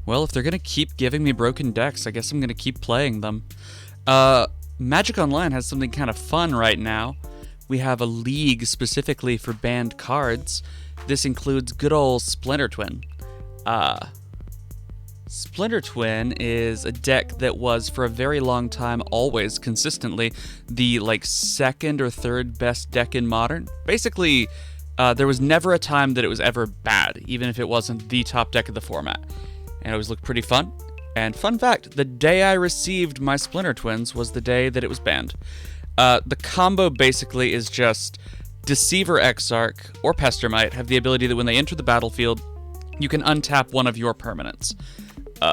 Well, if they're gonna keep giving me broken decks, I guess I'm gonna keep playing them. Magic Online has something kind of fun right now. We have a league specifically for banned cards. This includes good old Splinter Twin. Splinter Twin is a deck that was, for a very long time, always consistently the second or third best deck in Modern. Basically, there was never a time that it was ever bad, even if it wasn't the top deck of the format. And it always looked pretty fun. And fun fact, the day I received my Splinter Twins was the day that it was banned. The combo basically is just Deceiver Exarch or Pestermite have the ability that when they enter the battlefield, you can untap one of your permanents.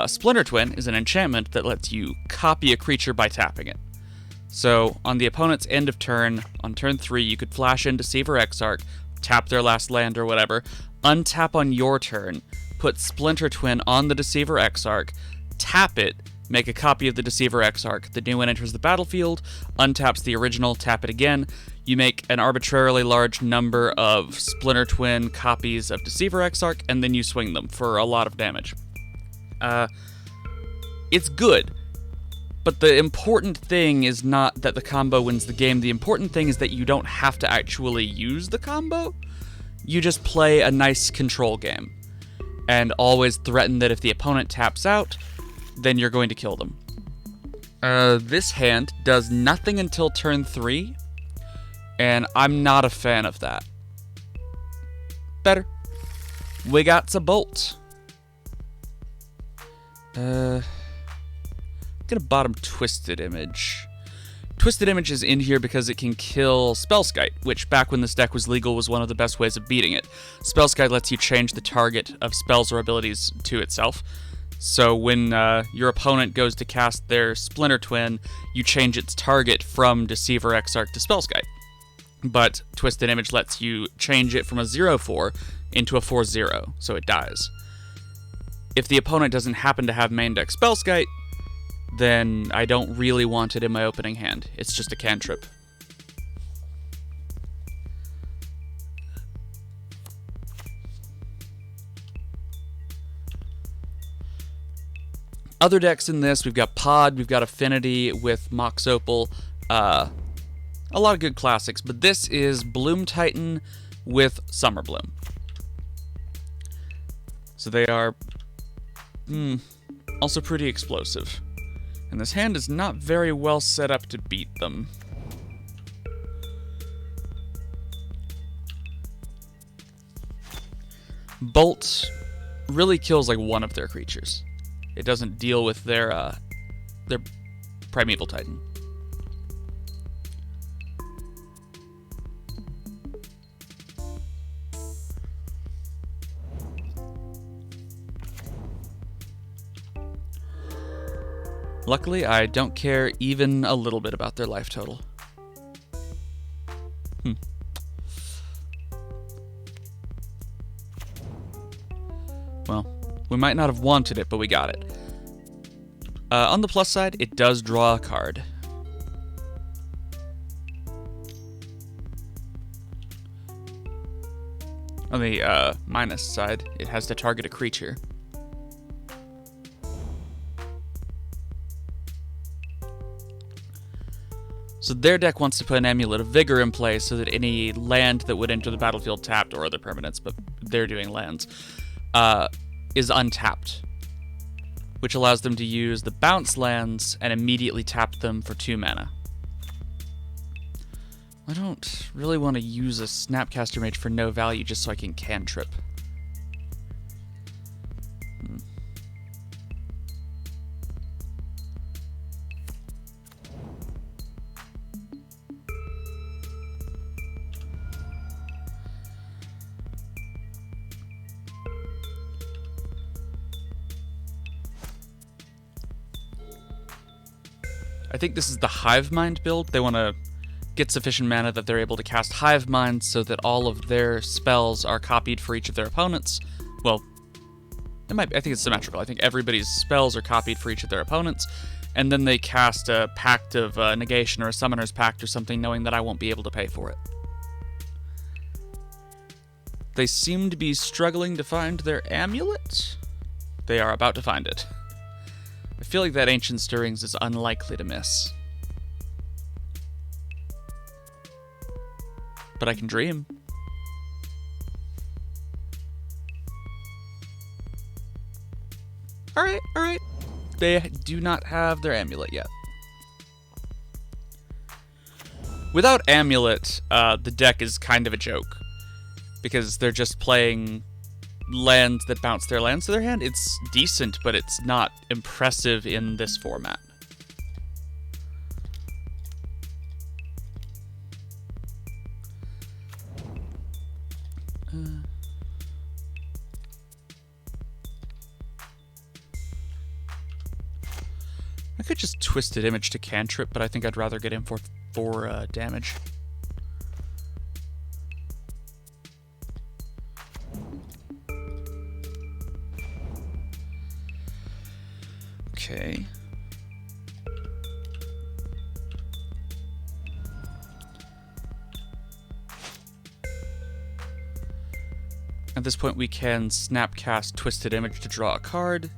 Splinter Twin is an enchantment that lets you copy a creature by tapping it. So on the opponent's end of turn, on turn 3, you could flash in Deceiver Exarch, tap their last land or whatever, untap on your turn, put Splinter Twin on the Deceiver Exarch, tap it, make a copy of the Deceiver Exarch. The new one enters the battlefield, untaps the original, tap it again. You make an arbitrarily large number of Splinter Twin copies of Deceiver Exarch, and then you swing them for a lot of damage. It's good, but the important thing is not that the combo wins the game. The important thing is that you don't have to actually use the combo. You just play a nice control game, and always threaten that if the opponent taps out, then you're going to kill them. This hand does nothing until turn 3, and I'm not a fan of that. Better. We got a bolt. Gonna bottom Twisted Image. Twisted Image is in here because it can kill Spellskite, which back when this deck was legal was one of the best ways of beating it. Spellskite lets you change the target of spells or abilities to itself. So when your opponent goes to cast their Splinter Twin, you change its target from Deceiver Exarch to Spellskite. But Twisted Image lets you change it from a 0/4 into a 4/0, so it dies. If the opponent doesn't happen to have main deck Spellskite, then I don't really want it in my opening hand. It's just a cantrip. Other decks in this, we've got Pod, we've got Affinity with Mox Opal, a lot of good classics, but this is Bloom Titan with Summer Bloom. So they are also pretty explosive. And this hand is not very well set up to beat them. Bolt really kills one of their creatures. It doesn't deal with their Primeval Titan. Luckily, I don't care even a little bit about their life total. Well, we might not have wanted it, but we got it. On the plus side, it does draw a card. On the minus side, it has to target a creature. So their deck wants to put an Amulet of Vigor in play so that any land that would enter the battlefield tapped, or other permanents, but they're doing lands, is untapped, which allows them to use the bounce lands and immediately tap them for 2 mana. I don't really want to use a Snapcaster Mage for no value just so I can cantrip. I think this is the Hive Mind build. They want to get sufficient mana that they're able to cast Hive Mind so that all of their spells are copied for each of their opponents. Well, I think it's symmetrical. I think everybody's spells are copied for each of their opponents, and then they cast a Pact of Negation or a Summoner's Pact or something, knowing that I won't be able to pay for it. They seem to be struggling to find their amulet. They are about to find it. I feel like that Ancient Stirrings is unlikely to miss. But I can dream. Alright, alright. They do not have their amulet yet. Without amulet, the deck is kind of a joke. Because they're just playing lands that bounce their lands to their hand. It's decent, but it's not impressive in this format. I could just Twisted Image to cantrip, but I think I'd rather get in for damage. Okay. At this point, we can Snapcast Twisted Image to draw a card.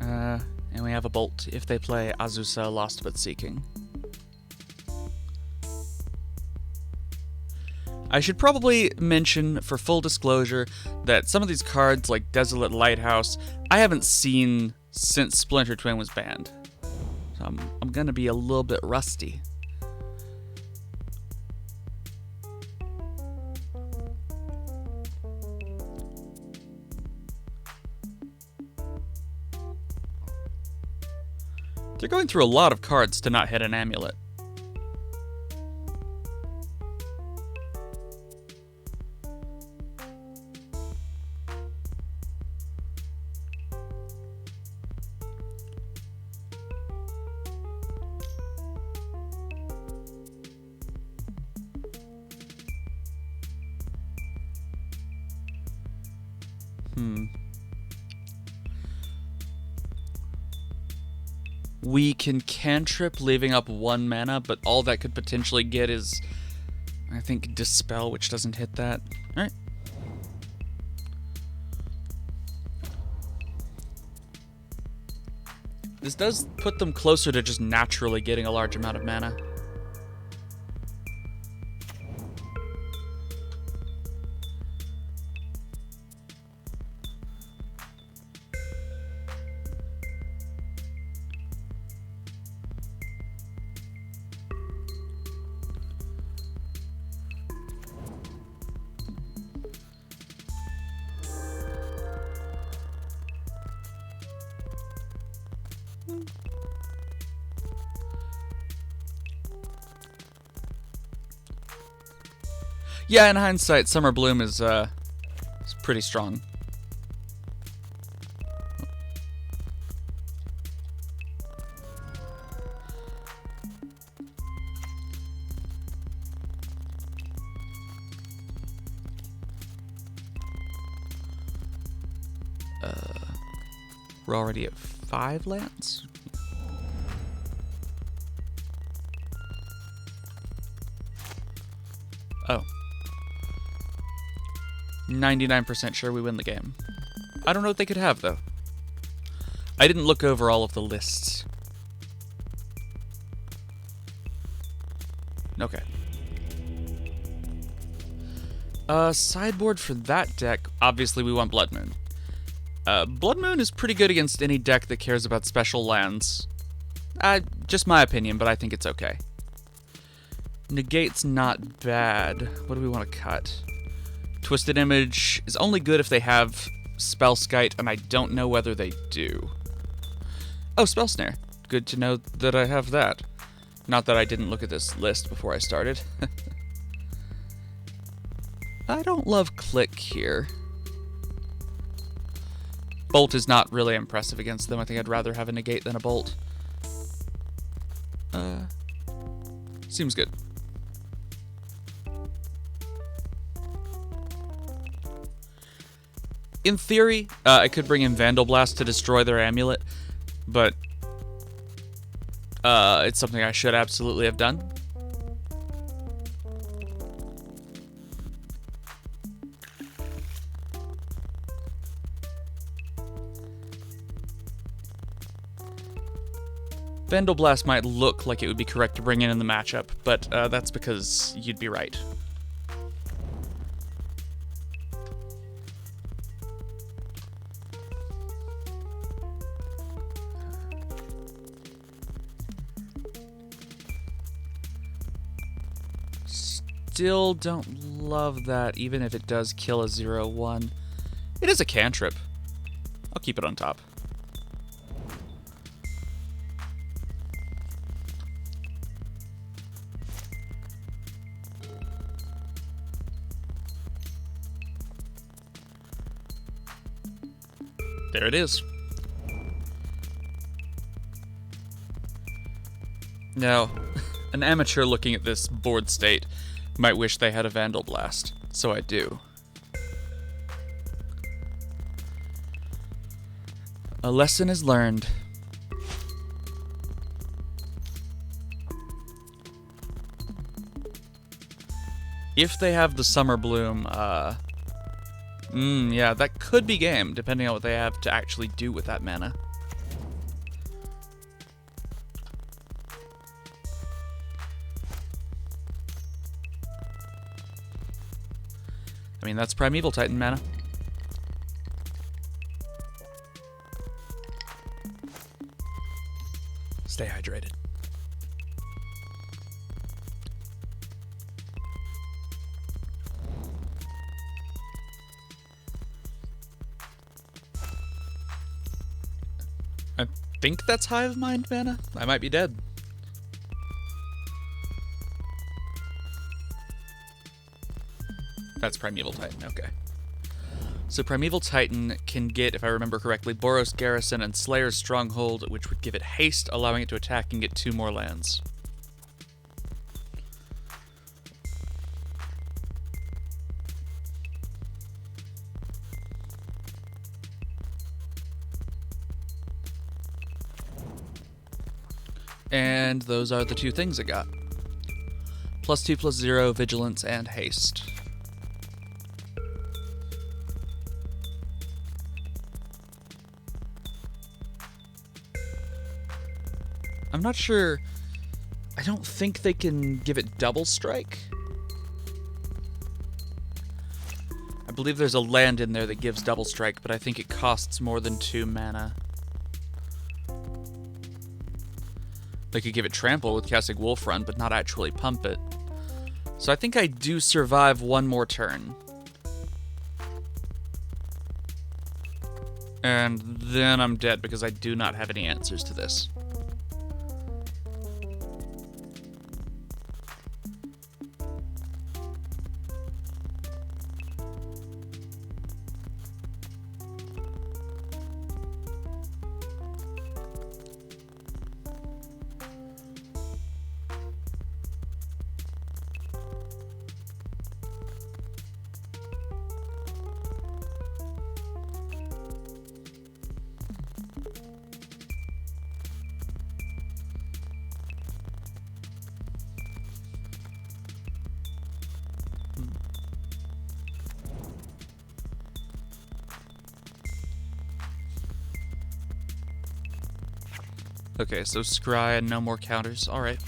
And we have a Bolt if they play Azusa Lost But Seeking. I should probably mention, for full disclosure, that some of these cards, like Desolate Lighthouse, I haven't seen since Splinter Twin was banned. So I'm gonna be a little bit rusty. They're going through a lot of cards to not hit an amulet. We can cantrip, leaving up 1 mana, but all that could potentially get is, I think, Dispel, which doesn't hit that. Alright. This does put them closer to just naturally getting a large amount of mana. Yeah, in hindsight, Summer Bloom is pretty strong. We're already at 5 lands? Oh. 99% sure we win the game. I don't know what they could have, though. I didn't look over all of the lists. Okay. Sideboard for that deck, obviously we want Blood Moon. Blood Moon is pretty good against any deck that cares about special lands. Just my opinion, but I think it's okay. Negate's not bad. What do we want to cut? Twisted Image is only good if they have Spellskite, and I don't know whether they do. Oh, Spell Snare. Good to know that I have that. Not that I didn't look at this list before I started. I don't love Click here. Bolt is not really impressive against them. I think I'd rather have a Negate than a Bolt. Seems good. In theory, I could bring in Vandal Blast to destroy their amulet, but it's something I should absolutely have done. Vandal Blast might look like it would be correct to bring in the matchup, but that's because you'd be right. Still don't love that, even if it does kill a 0/1. It is a cantrip. I'll keep it on top. There it is. Now, an amateur looking at this board state might wish they had a Vandal Blast, so I do. A lesson is learned. If they have the Summer Bloom, yeah, that could be game, depending on what they have to actually do with that mana. I mean, that's Primeval Titan mana. Stay hydrated. I think that's Hive Mind mana. I might be dead. That's Primeval Titan, okay. So Primeval Titan can get, if I remember correctly, Boros Garrison and Slayer's Stronghold, which would give it haste, allowing it to attack and get 2 more lands. And those are the 2 things it got. +2/+0, Vigilance, and Haste. I'm not sure. I don't think they can give it Double Strike. I believe there's a land in there that gives Double Strike, but I think it costs more than 2 mana. They could give it Trample with casting Wolf Run, but not actually pump it. So I think I do survive 1 more turn. And then I'm dead because I do not have any answers to this. Okay, so Scry and no more counters. Alright.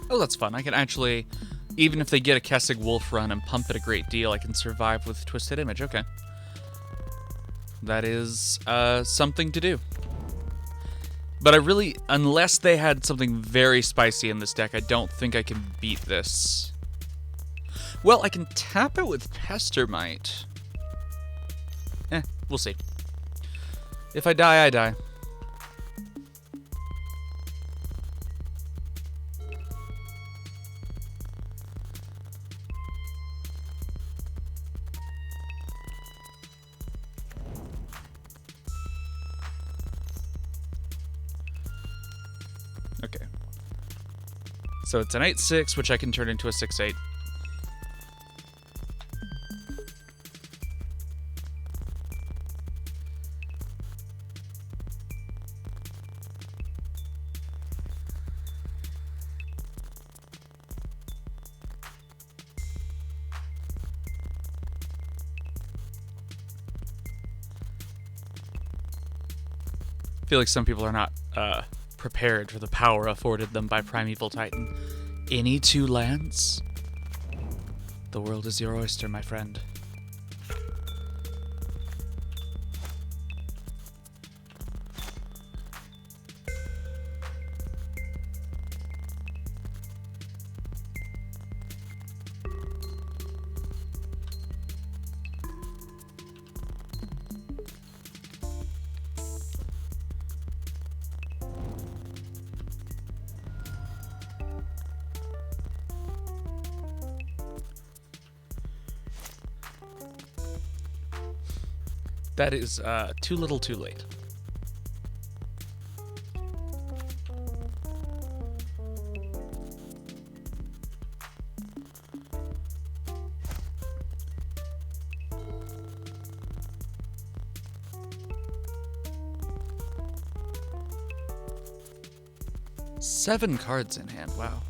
Oh, that's fun. I can actually, even if they get a Kessig Wolf Run and pump it a great deal, I can survive with Twisted Image. Okay. That is something to do. But I really, unless they had something very spicy in this deck, I don't think I can beat this. Well, I can tap it with Pestermite. We'll see. If I die, I die. Okay. So it's an 8/6, which I can turn into a 6/8. I feel like some people are not prepared for the power afforded them by Primeval Titan. Any two lands? The world is your oyster, my friend. That is too little too late. Seven cards in hand, wow.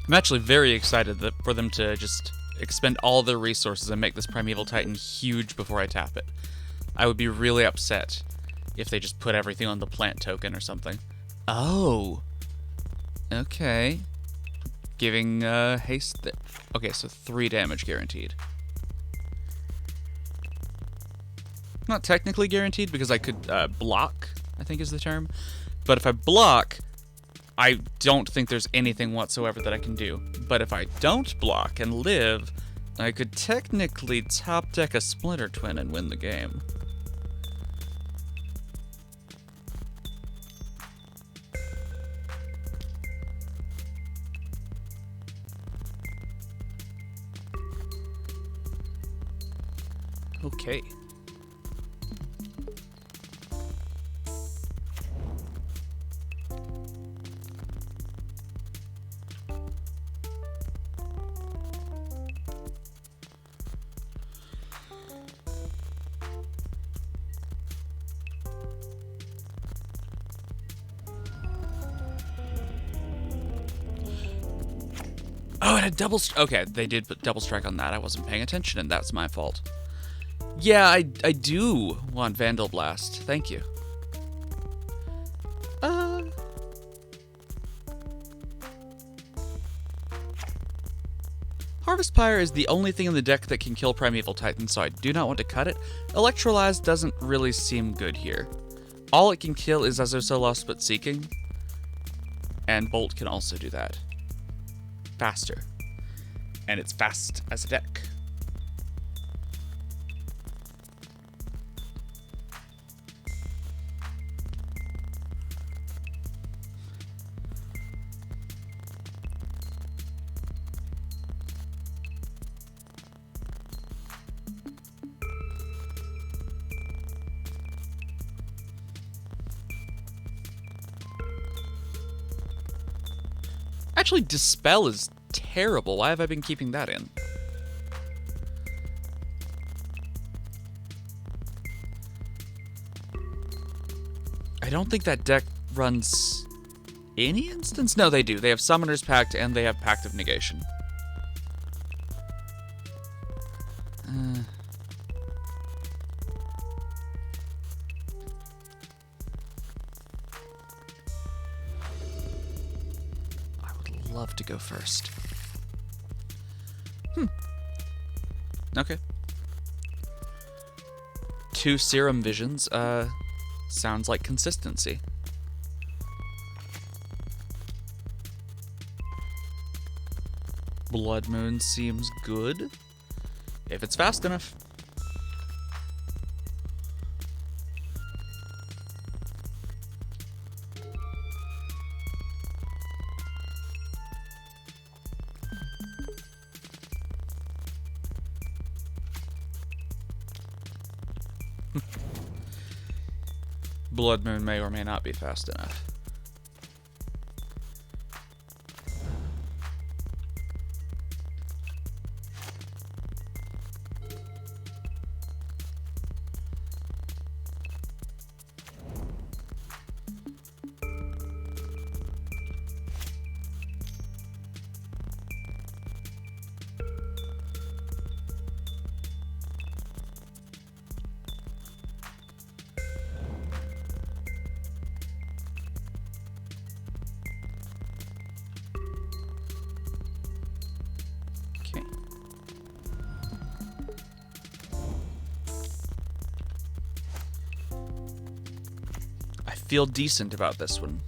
I'm actually very excited for them to just expend all their resources and make this Primeval Titan huge before I tap it. I would be really upset if they just put everything on the plant token or something. Oh. Okay. Giving haste. Okay, so 3 damage guaranteed. Not technically guaranteed because I could block, I think is the term. But if I block, I don't think there's anything whatsoever that I can do. But if I don't block and live, I could technically top deck a Splinter Twin and win the game. Okay. Oh, it had double okay, they did put double strike on that. I wasn't paying attention, and that's my fault. Yeah, I do want Vandal Blast. Thank you. Harvest Pyre is the only thing in the deck that can kill Primeval Titan, so I do not want to cut it. Electrolyze doesn't really seem good here. All it can kill is As Though So Lost But Seeking, and Bolt can also do that. Faster. And it's fast as a deck. Actually, Dispel is terrible. Why have I been keeping that in? I don't think that deck runs any instance? No, they do. They have Summoner's Pact and they have Pact of Negation. I would love to go first. Okay. 2 Serum Visions, sounds like consistency. Blood Moon seems good, if it's fast enough. Blood Moon may or may not be fast enough. Feel decent about this one.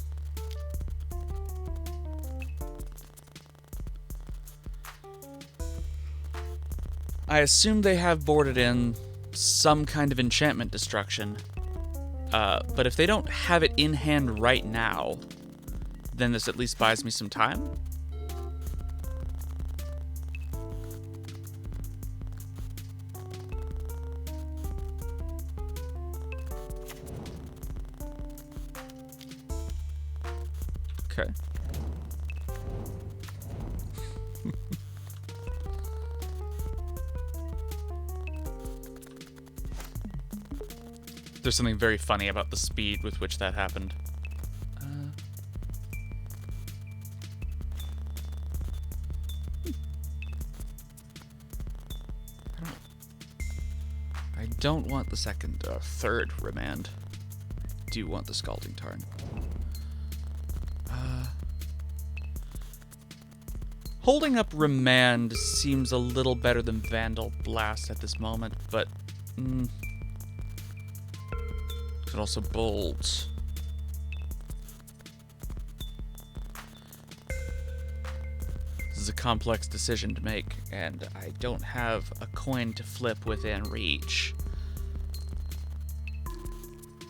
I assume they have boarded in some kind of enchantment destruction, but if they don't have it in hand right now, then this at least buys me some time. Okay. There's something very funny about the speed with which that happened. I don't want the third remand. I do want the Scalding Tarn. Holding up Remand seems a little better than Vandal Blast at this moment, but could also Bolt. This is a complex decision to make, and I don't have a coin to flip within reach.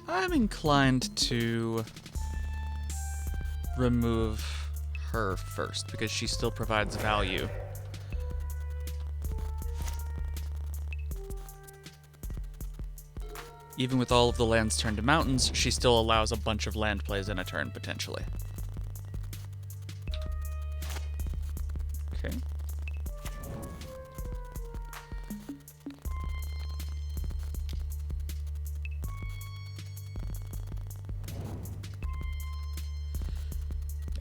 I'm inclined to remove her first, because she still provides value. Even with all of the lands turned to mountains, she still allows a bunch of land plays in a turn, potentially. Okay.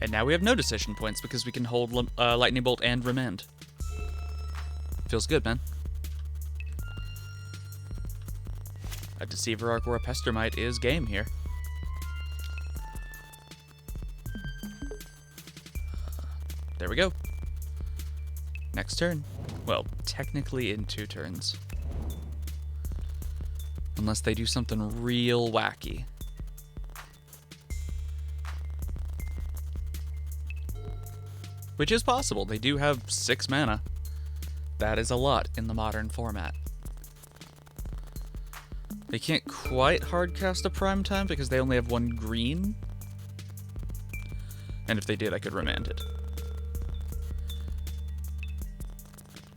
And now we have no decision points because we can hold Lightning Bolt and Remand. Feels good, man. A Deceiver Arc or a Pestermite is game here. There we go. Next turn. Well, technically in 2 turns. Unless they do something real wacky. Which is possible. They do have 6 mana. That is a lot in the modern format. They can't quite hardcast a Primetime because they only have 1 green. And if they did, I could remand it.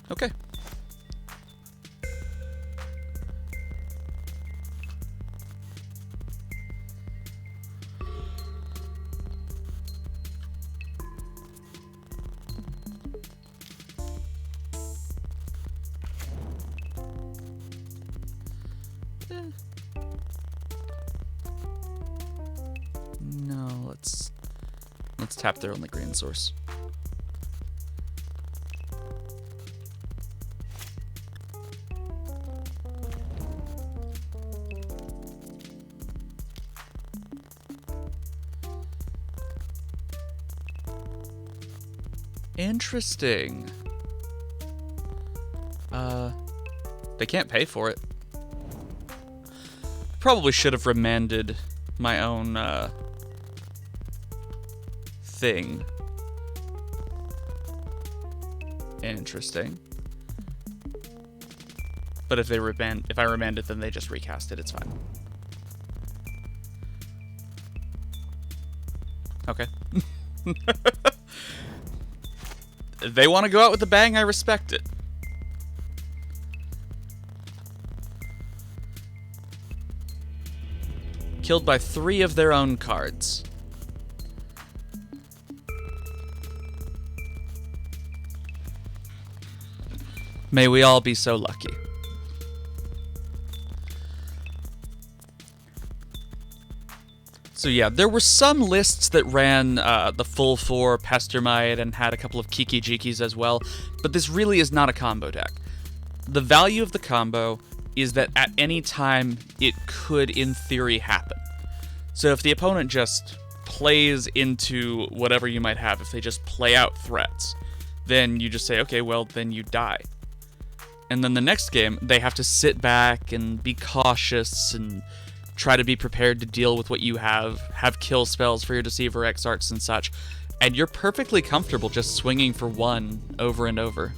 Okay. No, let's tap their only green source. Interesting. They can't pay for it. Probably should have remanded my own, thing. Interesting. But if I remand it, then they just recast it. It's fine. Okay. If they want to go out with a bang, I respect it. Killed by 3 of their own cards. May we all be so lucky. So yeah, there were some lists that ran the full 4 Pestermite and had a couple of Kiki Jikis as well, but this really is not a combo deck. The value of the combo is that at any time it could, in theory, happen. So if the opponent just plays into whatever you might have, if they just play out threats, then you just say, okay, well, then you die. And then the next game, they have to sit back and be cautious and try to be prepared to deal with what you have kill spells for your Deceiver Exarchs and such, and you're perfectly comfortable just swinging for 1 over and over.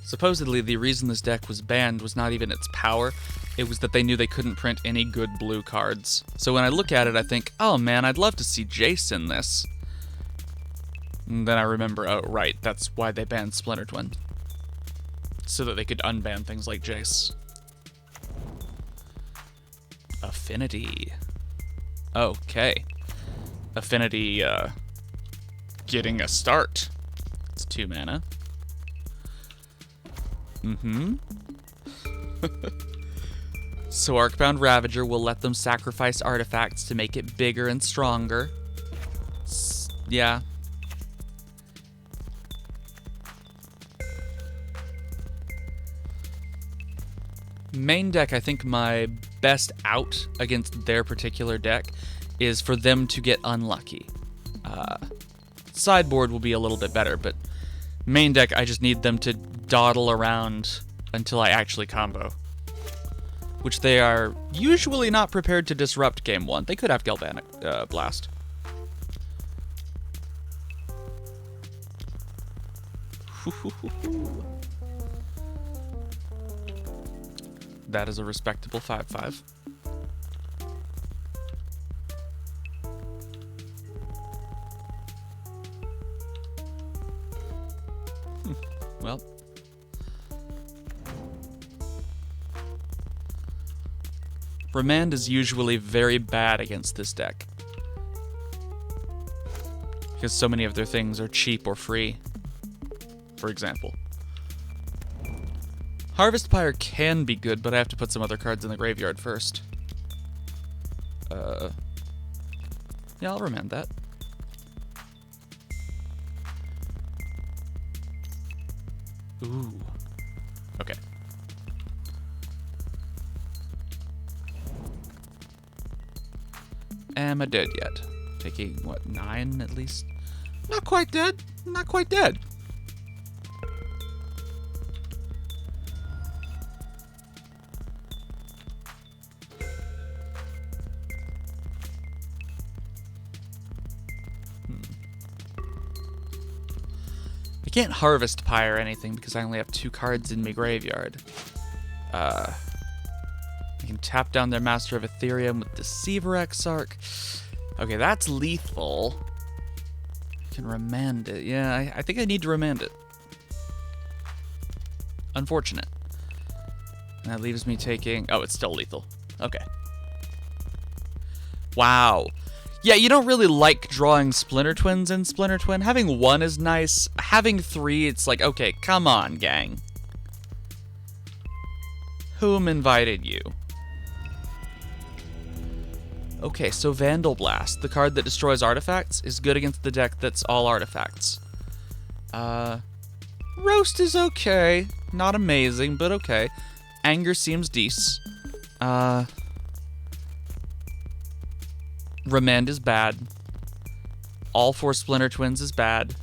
Supposedly, the reason this deck was banned was not even its power, it was that they knew they couldn't print any good blue cards. So when I look at it, I think, oh man, I'd love to see Jace in this. And then I remember, oh right, that's why they banned Splinter Twin. So that they could unban things like Jace. Affinity. Okay. Affinity, getting a start. It's 2 mana. So Arcbound Ravager will let them sacrifice artifacts to make it bigger and stronger. Yeah. Main deck, I think my best out against their particular deck is for them to get unlucky. Sideboard will be a little bit better, but main deck, I just need them to dawdle around until I actually combo. Which they are usually not prepared to disrupt game 1. They could have Galvanic Blast. That is a respectable 5/5. Well. Remand is usually very bad against this deck. Because so many of their things are cheap or free. For example. Harvest Pyre can be good, but I have to put some other cards in the graveyard first. Yeah, I'll remand that. Ooh. Okay. Am I dead yet? Taking, what, 9 at least? Not quite dead. Not quite dead. I can't Harvest Pyre or anything because I only have 2 cards in my graveyard. I can tap down their Master of Ethereum with Deceiver Exarch. Okay, that's lethal. I can remand it. Yeah, I think I need to remand it. Unfortunate. And that leaves me taking... Oh, it's still lethal. Okay. Wow. Yeah, you don't really like drawing Splinter Twins in Splinter Twin. Having 1 is nice. Having 3, it's like, okay, come on, gang. Whom invited you? Okay, so Vandal Blast, the card that destroys artifacts, is good against the deck that's all artifacts. Roast is okay. Not amazing, but okay. Anger seems decent. Remand is bad. All 4 Splinter Twins is bad.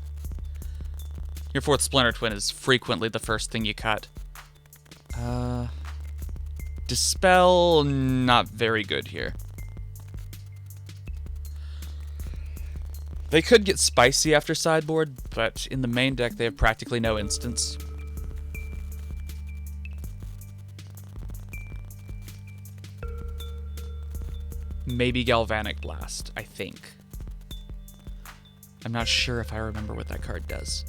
Your 4th Splinter Twin is frequently the first thing you cut. Dispel, not very good here. They could get spicy after sideboard, but in the main deck they have practically no instants. Maybe Galvanic Blast, I think. I'm not sure if I remember what that card does.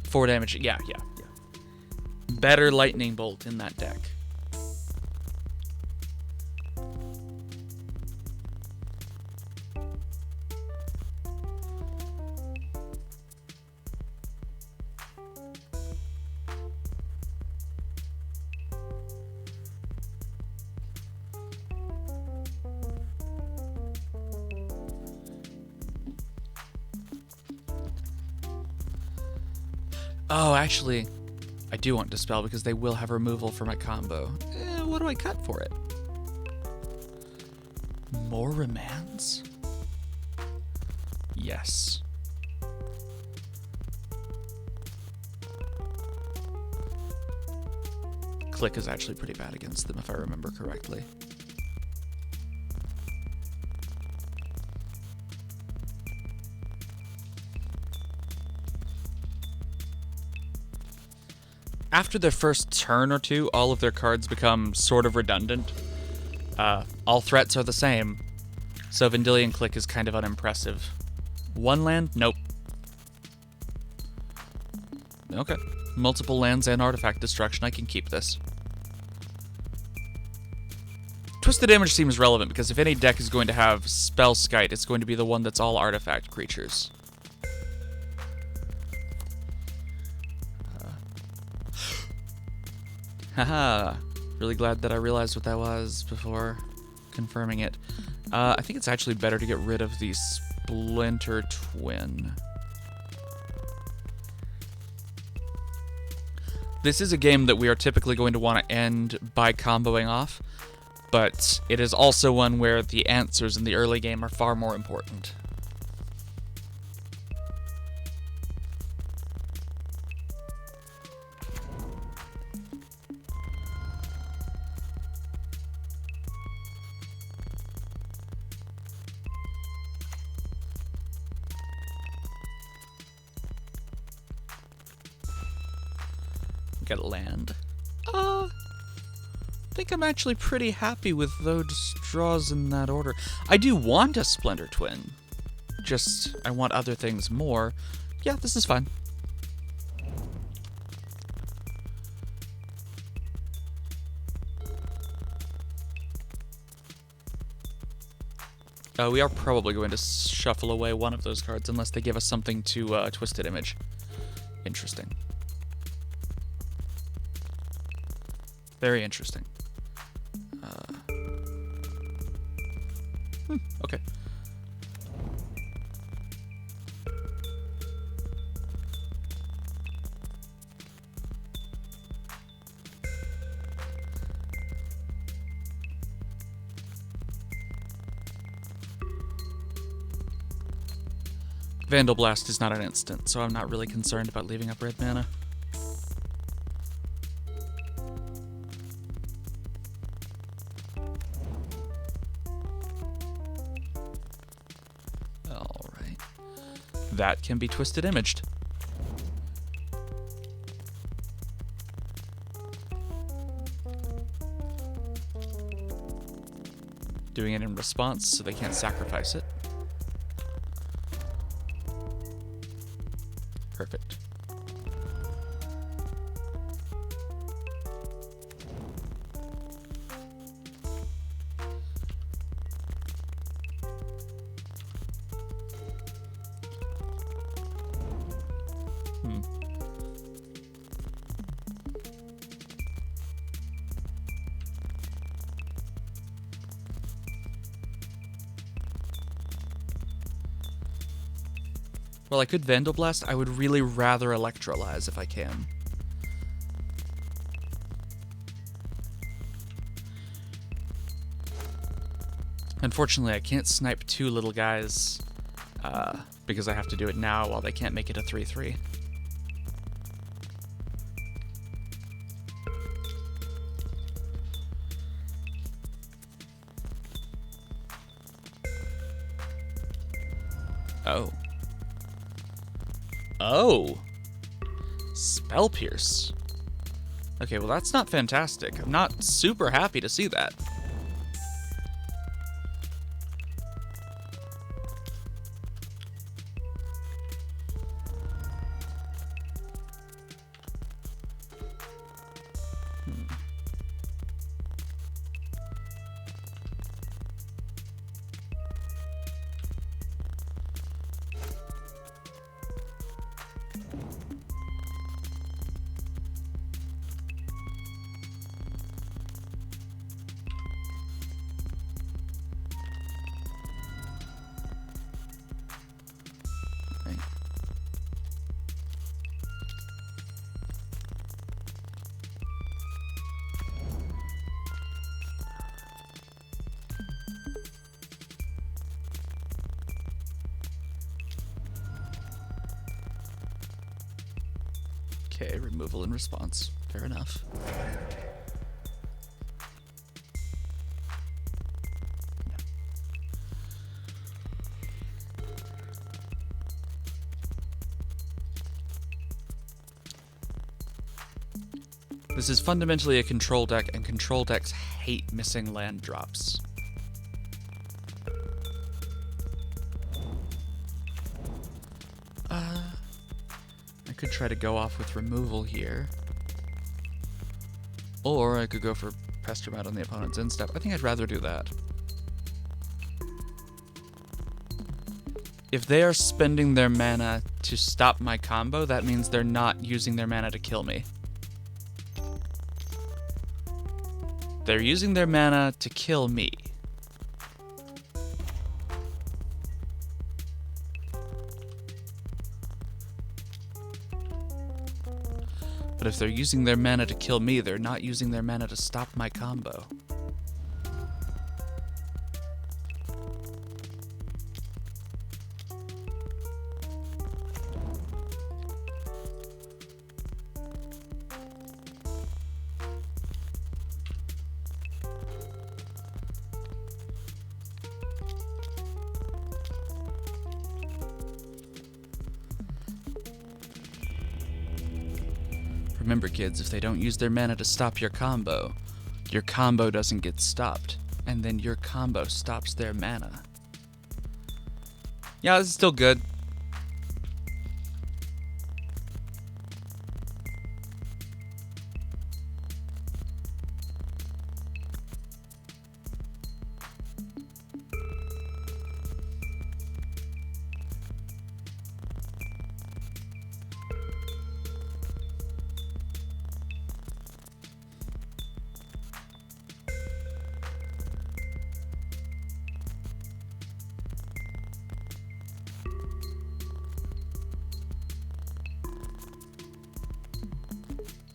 Four damage, yeah. Better Lightning Bolt in that deck. Oh, actually, I do want Dispel because they will have removal for my combo. What do I cut for it? More remands? Yes. Click is actually pretty bad against them, if I remember correctly. After their first turn or two, all of their cards become sort of redundant. All threats are the same, so Vendilion Click is kind of unimpressive. 1 land? Nope. Okay. Multiple lands and artifact destruction, I can keep this. Twisted Image seems relevant because if any deck is going to have Spell Skite, it's going to be the one that's all artifact creatures. Haha, really glad that I realized what that was before confirming it. I think it's actually better to get rid of the Splinter Twin. This is a game that we are typically going to want to end by comboing off, but it is also one where the answers in the early game are far more important. Got a land. I think I'm actually pretty happy with those draws in that order. I do want a Splinter Twin. Just, I want other things more. Yeah, this is fine. We are probably going to shuffle away one of those cards unless they give us something to Twisted Image. Interesting. Very interesting. Okay. Vandal Blast is not an instant, so I'm not really concerned about leaving up red mana. Alright. That can be Twisted Imaged. Doing it in response so they can't sacrifice it. Perfect. Well, I could Vandal Blast. I would really rather Electrolyze if I can. Unfortunately, I can't snipe two little guys because I have to do it now while they can't make it a 3-3. Oh. Oh! Spell Pierce. Okay, well that's not fantastic. I'm not super happy to see that. Okay, removal and response. Fair enough. This is fundamentally a control deck, and control decks hate missing land drops. I could try to go off with removal here. Or I could go for Pestromat on the opponent's end step. I think I'd rather do that. If they are spending their mana to stop my combo, that means they're not using their mana to kill me. They're using their mana to kill me. But if they're using their mana to kill me, they're not using their mana to stop my combo. Remember, kids, if they don't use their mana to stop your combo doesn't get stopped, and then your combo stops their mana. Yeah, this is still good.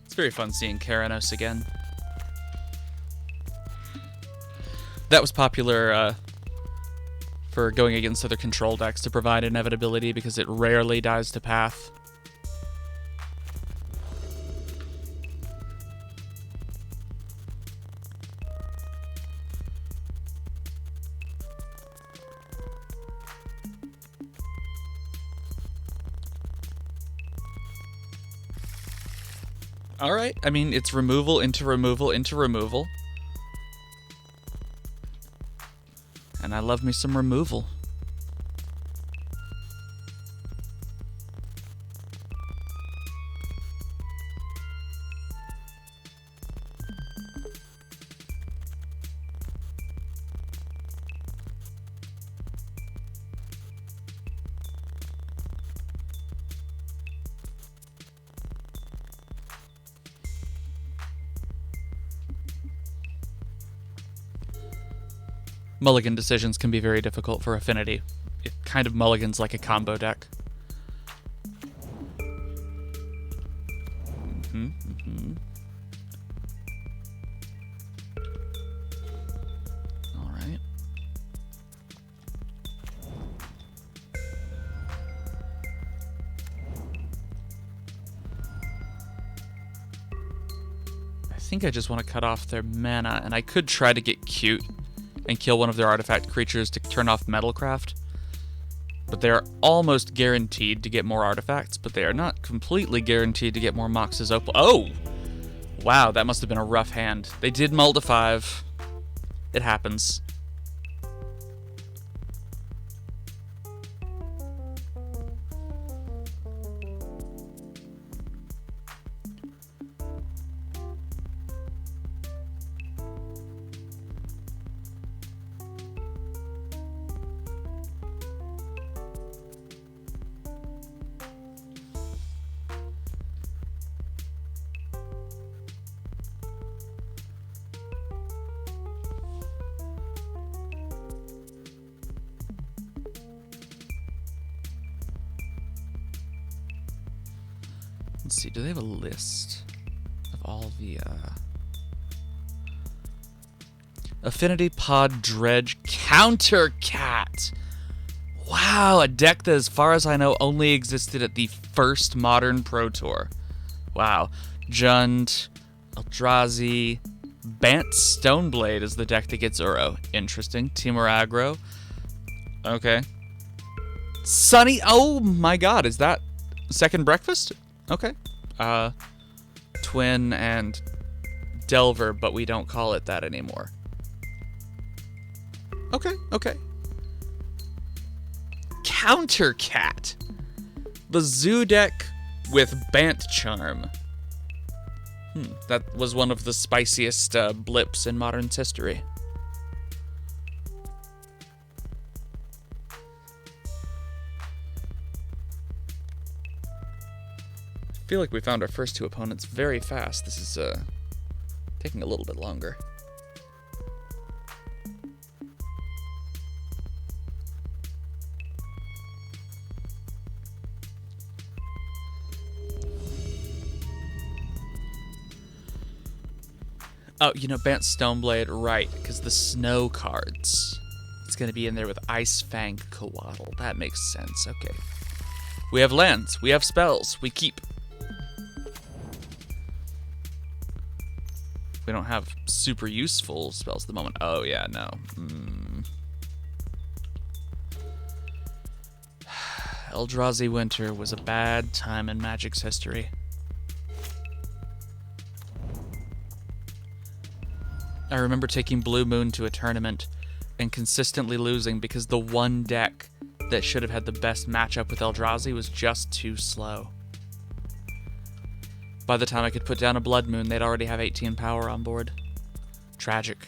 It's very fun seeing Keranos again. That was popular for going against other control decks to provide inevitability because it rarely dies to path. Alright, I mean, it's removal into removal into removal. And I love me some removal. Mulligan decisions can be very difficult for Affinity. It kind of mulligans like a combo deck. All right. I think I just want to cut off their mana, and I could try to get cute and kill one of their artifact creatures to turn off Metalcraft. But they are almost guaranteed to get more artifacts, but they are not completely guaranteed to get more Mox's Opal. Oh! Wow, that must have been a rough hand. They did mull to 5. It happens. Let's see, do they have a list of all the, Affinity Pod Dredge Counter Cat! Wow, a deck that, as far as I know, only existed at the first Modern Pro Tour. Wow. Jund, Eldrazi, Bant Stoneblade is the deck that gets Uro. Interesting. Temur Aggro. Okay. Sunny, oh my god, is that Second Breakfast? Okay. Twin and Delver, but we don't call it that anymore. Okay, okay. Counter Cat. The zoo deck with Bant Charm. That was one of the spiciest blips in Modern's history. I feel like we found our first 2 opponents very fast. This is taking a little bit longer. Oh, you know, Bant Stoneblade, right, because the snow cards. It's going to be in there with Ice Fang Coatl. That makes sense, okay. We have lands, we have spells, we keep. We don't have super useful spells at the moment. Oh, yeah, no. Eldrazi Winter was a bad time in Magic's history. I remember taking Blue Moon to a tournament and consistently losing because the one deck that should have had the best matchup with Eldrazi was just too slow. By the time I could put down a Blood Moon, they'd already have 18 power on board. Tragic.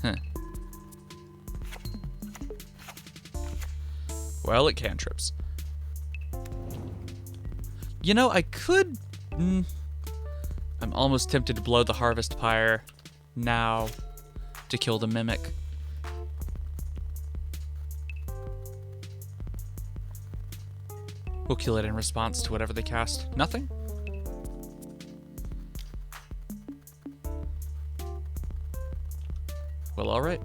Huh. Well, it cantrips. You know, I could... I'm almost tempted to blow the Harvest Pyre now to kill the Mimic. We'll kill it in response to whatever they cast. Nothing? Well, alright.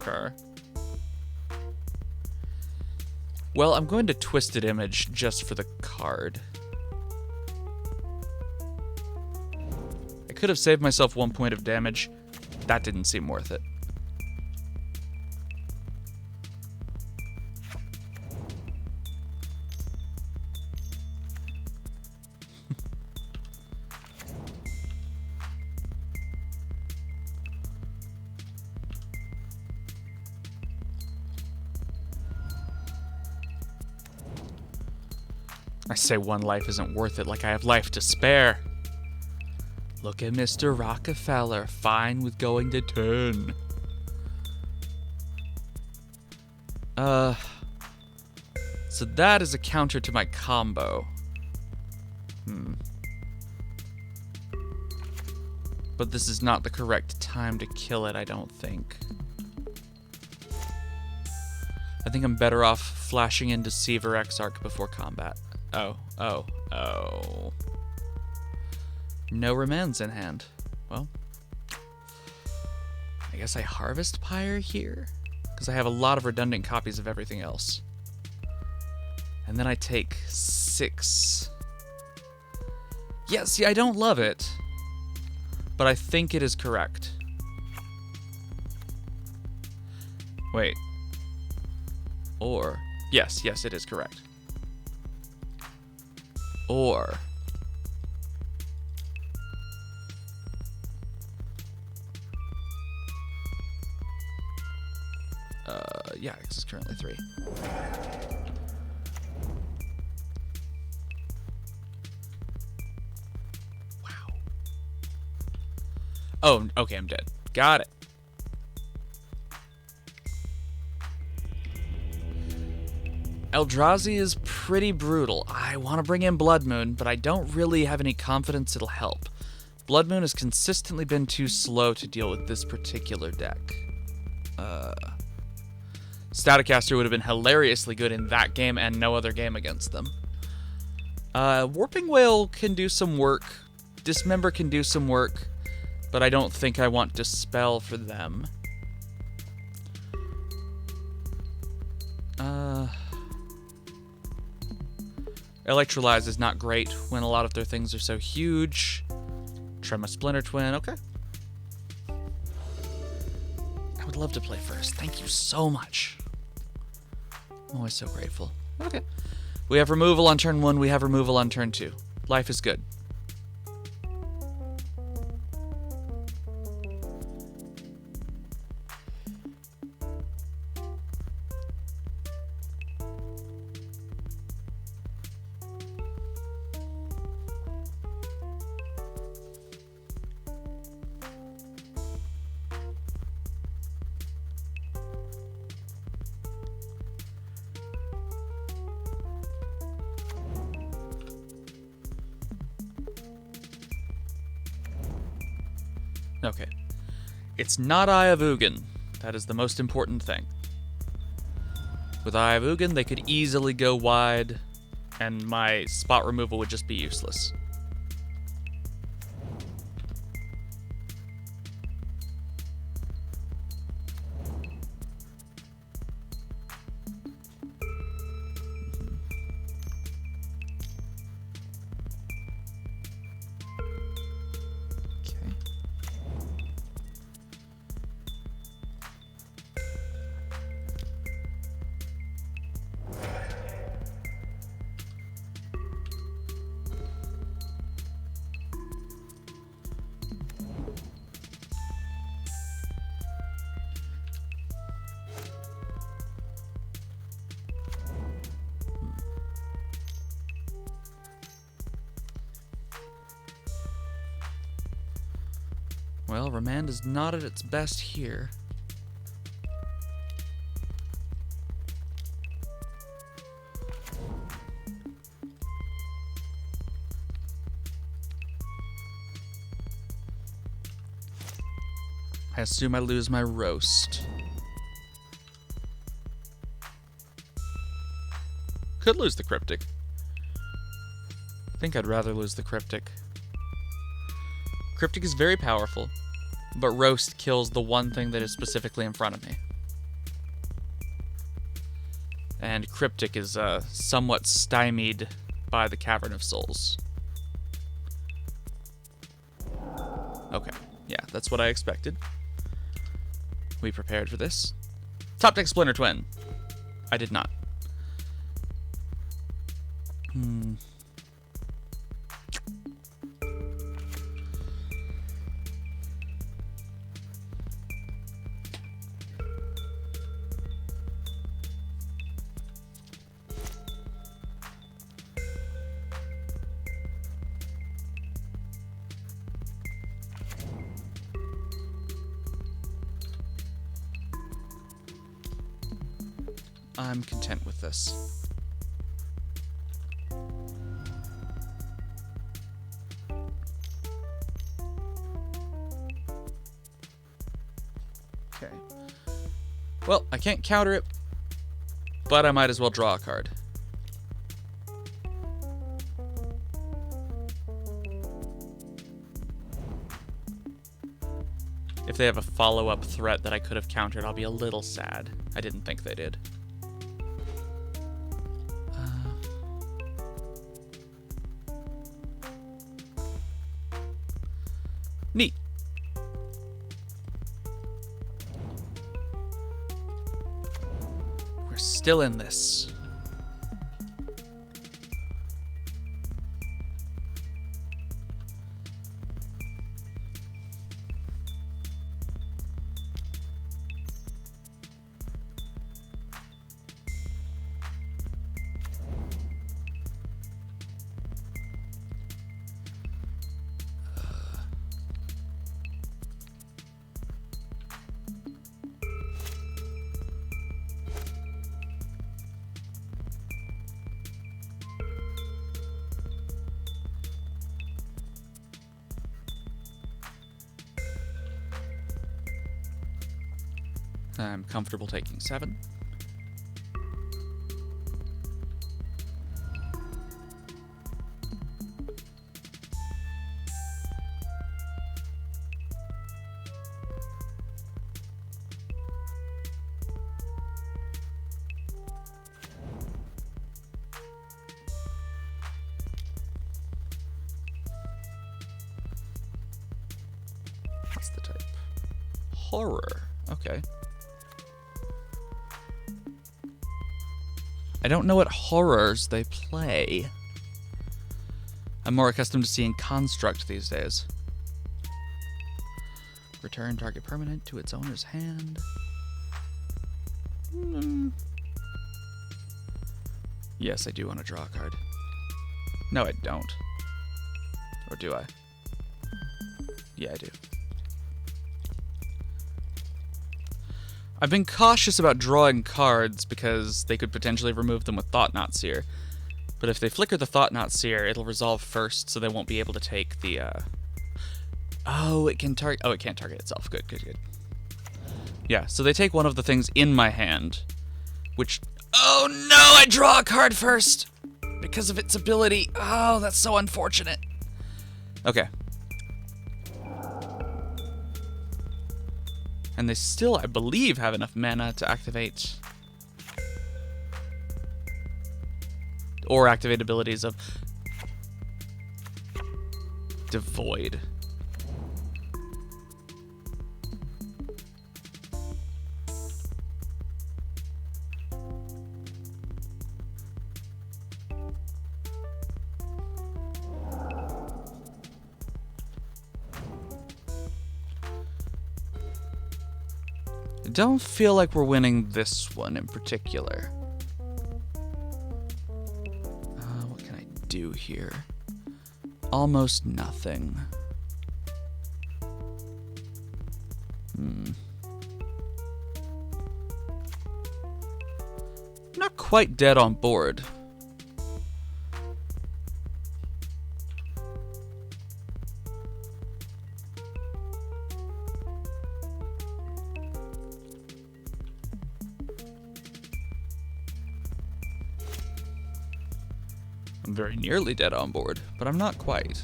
Okay. Well, I'm going to Twisted Image just for the card. I could have saved myself 1 point of damage. That didn't seem worth it. I say 1 life isn't worth it like I have life to spare. Look at Mr. Rockefeller, fine with going to 10. So that is a counter to my combo. But this is not the correct time to kill it, I don't think. I think I'm better off flashing in Deceiver Exarch before combat. Oh. No remands in hand. Well, I guess I Harvest Pyre here? Because I have a lot of redundant copies of everything else. And then I take 6. Yeah, see, I don't love it. But I think it is correct. Wait. Or, yes, it is correct. Or, yeah, X is currently 3. Wow. Oh, okay, I'm dead. Got it. Eldrazi is pretty brutal. I want to bring in Blood Moon, but I don't really have any confidence it'll help. Blood Moon has consistently been too slow to deal with this particular deck. Staticaster would have been hilariously good in that game and no other game against them. Warping Whale can do some work. Dismember can do some work, but I don't think I want Dispel for them. Electrolyze is not great when a lot of their things are so huge. Try my Splinter Twin, okay. I would love to play first. Thank you so much. I'm always so grateful. Okay. We have removal on turn 1, we have removal on turn 2. Life is good. Okay. It's not Eye of Ugin. That is the most important thing. With Eye of Ugin, they could easily go wide, and my spot removal would just be useless. Well, Remand is not at its best here. I assume I lose my roast. Could lose the Cryptic. I think I'd rather lose the Cryptic. Cryptic is very powerful, but Roast kills the one thing that is specifically in front of me. And Cryptic is somewhat stymied by the Cavern of Souls. Okay, yeah, that's what I expected. We prepared for this. Top deck Splinter Twin. I did not. I'm content with this. Okay. Well, I can't counter it, but I might as well draw a card. If they have a follow-up threat that I could have countered, I'll be a little sad. I didn't think they did. Neat. We're still in this. I'm comfortable taking 7. What's the type? Horror. Okay. I don't know what horrors they play. I'm more accustomed to seeing construct these days. Return target permanent to its owner's hand. Yes, I do want to draw a card. No, I don't. Or do I? Yeah, I do. I've been cautious about drawing cards because they could potentially remove them with Thought-Knot Seer. But if they flicker the Thought-Knot Seer, it'll resolve first, so they won't be able to take the, Oh, it can target... Oh, it can't target itself. Good, good, good. Yeah, so they take one of the things in my hand, which... Oh, no! I draw a card first! Because of its ability. Oh, that's so unfortunate. Okay. And they still, I believe, have enough mana to activate... Or activate abilities of... Devoid. I don't feel like we're winning this one in particular. What can I do here? Almost nothing. Not quite dead on board. I'm very nearly dead on board, but I'm not quite.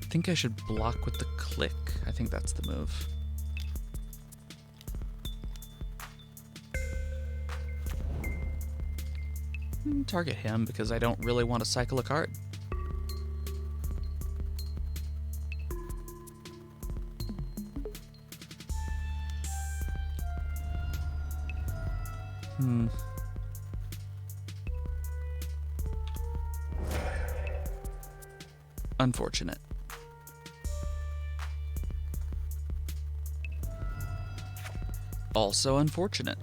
I think I should block with the click. I think that's the move. Target him because I don't really want to cycle a card. Unfortunate. also unfortunate.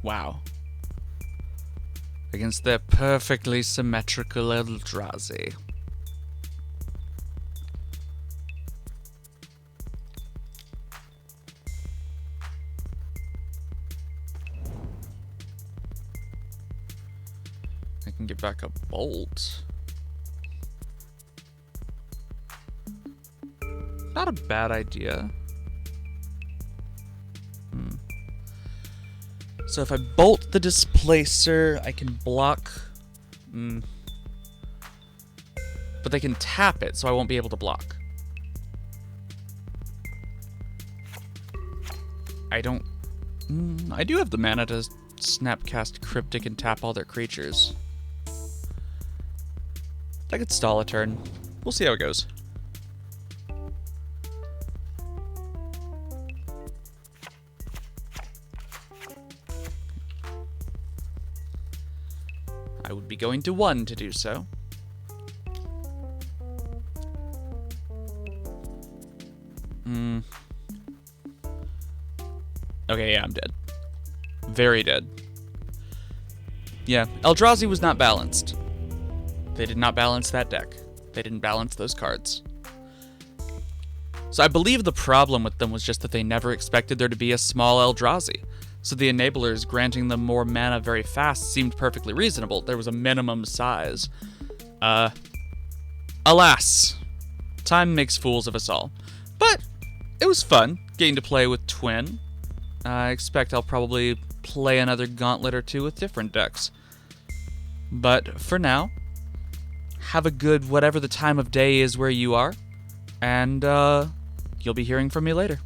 Wow. Against their perfectly symmetrical Eldrazi. I can get back a Bolt. Not a bad idea. So if I bolt the Displacer, I can block. But they can tap it, so I won't be able to block. I don't... I do have the mana to Snapcast Cryptic and tap all their creatures. I could stall a turn. We'll see how it goes. I would be going to 1 to do so. Okay, yeah, I'm dead. Very dead. Yeah, Eldrazi was not balanced. They did not balance that deck. They didn't balance those cards. So I believe the problem with them was just that they never expected there to be a small Eldrazi. So the enablers granting them more mana very fast seemed perfectly reasonable. There was a minimum size. Alas, time makes fools of us all. But it was fun getting to play with Twin. I expect I'll probably play another gauntlet or two with different decks. But for now, have a good whatever the time of day is where you are, and you'll be hearing from me later.